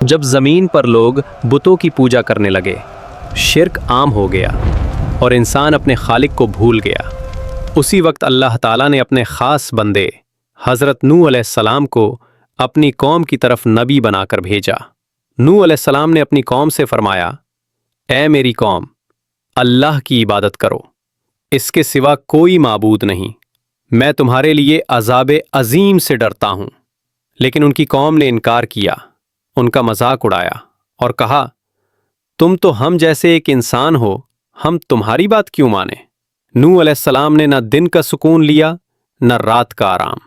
جب زمین پر لوگ بتوں کی پوجا کرنے لگے، شرک عام ہو گیا اور انسان اپنے خالق کو بھول گیا۔ اسی وقت اللہ تعالیٰ نے اپنے خاص بندے حضرت نوح علیہ السلام کو اپنی قوم کی طرف نبی بنا کر بھیجا۔ نوح علیہ السلام نے اپنی قوم سے فرمایا، اے میری قوم، اللہ کی عبادت کرو، اس کے سوا کوئی معبود نہیں، میں تمہارے لیے عذاب عظیم سے ڈرتا ہوں۔ لیکن ان کی قوم نے انکار کیا، ان کا مذاق اڑایا اور کہا، تم تو ہم جیسے ایک انسان ہو، ہم تمہاری بات کیوں مانیں؟ نوح علیہ السلام نے نہ دن کا سکون لیا نہ رات کا آرام۔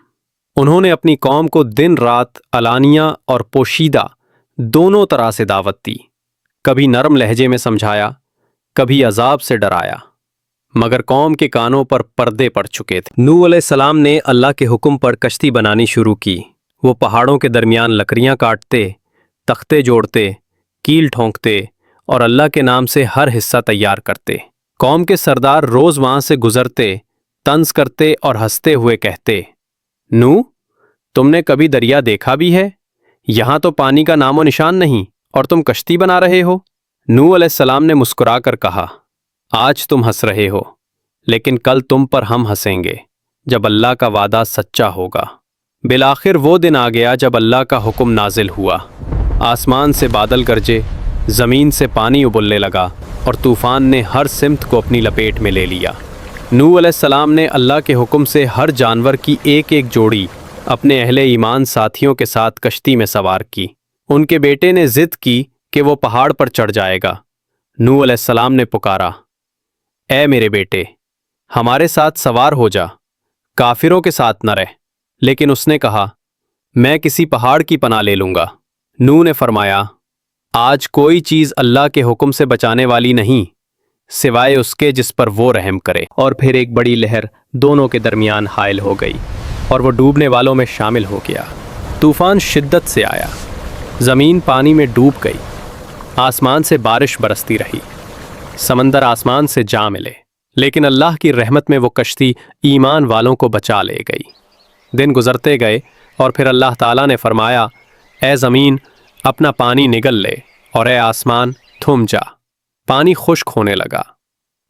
انہوں نے اپنی قوم کو دن رات علانیہ اور پوشیدہ دونوں طرح سے دعوت دی، کبھی نرم لہجے میں سمجھایا، کبھی عذاب سے ڈرایا، مگر قوم کے کانوں پر پردے پڑ چکے تھے۔ نوح علیہ السلام نے اللہ کے حکم پر کشتی بنانی شروع کی۔ وہ پہاڑوں کے درمیان لکڑیاں کاٹتے، تختے جوڑتے، کیل ٹھونکتے اور اللہ کے نام سے ہر حصہ تیار کرتے۔ قوم کے سردار روز وہاں سے گزرتے، طنز کرتے اور ہنستے ہوئے کہتے، نوح، تم نے کبھی دریا دیکھا بھی ہے؟ یہاں تو پانی کا نام و نشان نہیں اور تم کشتی بنا رہے ہو۔ نوح علیہ السلام نے مسکرا کر کہا، آج تم ہنس رہے ہو، لیکن کل تم پر ہم ہنسیں گے جب اللہ کا وعدہ سچا ہوگا۔ بالآخر وہ دن آ گیا جب اللہ کا حکم نازل ہوا۔ آسمان سے بادل گرجے، زمین سے پانی ابلنے لگا اور طوفان نے ہر سمت کو اپنی لپیٹ میں لے لیا۔ نوح علیہ السلام نے اللہ کے حکم سے ہر جانور کی ایک ایک جوڑی اپنے اہل ایمان ساتھیوں کے ساتھ کشتی میں سوار کی۔ ان کے بیٹے نے ضد کی کہ وہ پہاڑ پر چڑھ جائے گا۔ نوح علیہ السلام نے پکارا، اے میرے بیٹے، ہمارے ساتھ سوار ہو جا، کافروں کے ساتھ نہ رہ۔ لیکن اس نے کہا، میں کسی پہاڑ کی پناہ لے لوں گا۔ نوح نے فرمایا، آج کوئی چیز اللہ کے حکم سے بچانے والی نہیں سوائے اس کے جس پر وہ رحم کرے۔ اور پھر ایک بڑی لہر دونوں کے درمیان حائل ہو گئی اور وہ ڈوبنے والوں میں شامل ہو گیا۔ طوفان شدت سے آیا، زمین پانی میں ڈوب گئی، آسمان سے بارش برستی رہی، سمندر آسمان سے جا ملے، لیکن اللہ کی رحمت میں وہ کشتی ایمان والوں کو بچا لے گئی۔ دن گزرتے گئے اور پھر اللہ تعالیٰ نے فرمایا، اے زمین اپنا پانی نگل لے اور اے آسمان تھم جا۔ پانی خشک ہونے لگا،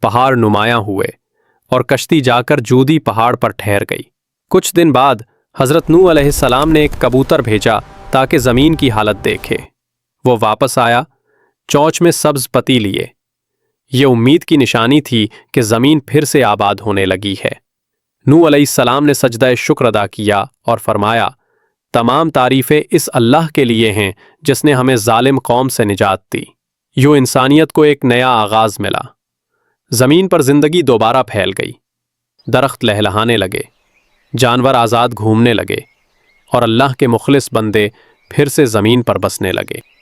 پہاڑ نمایاں ہوئے اور کشتی جا کر جودی پہاڑ پر ٹھہر گئی۔ کچھ دن بعد حضرت نوح علیہ السلام نے ایک کبوتر بھیجا تاکہ زمین کی حالت دیکھے۔ وہ واپس آیا، چونچ میں سبز پتی لیے۔ یہ امید کی نشانی تھی کہ زمین پھر سے آباد ہونے لگی ہے۔ نوح علیہ السلام نے سجدہ شکر ادا کیا اور فرمایا، تمام تعریفیں اس اللہ کے لیے ہیں جس نے ہمیں ظالم قوم سے نجات دی۔ یوں انسانیت کو ایک نیا آغاز ملا، زمین پر زندگی دوبارہ پھیل گئی، درخت لہلہانے لگے، جانور آزاد گھومنے لگے اور اللہ کے مخلص بندے پھر سے زمین پر بسنے لگے۔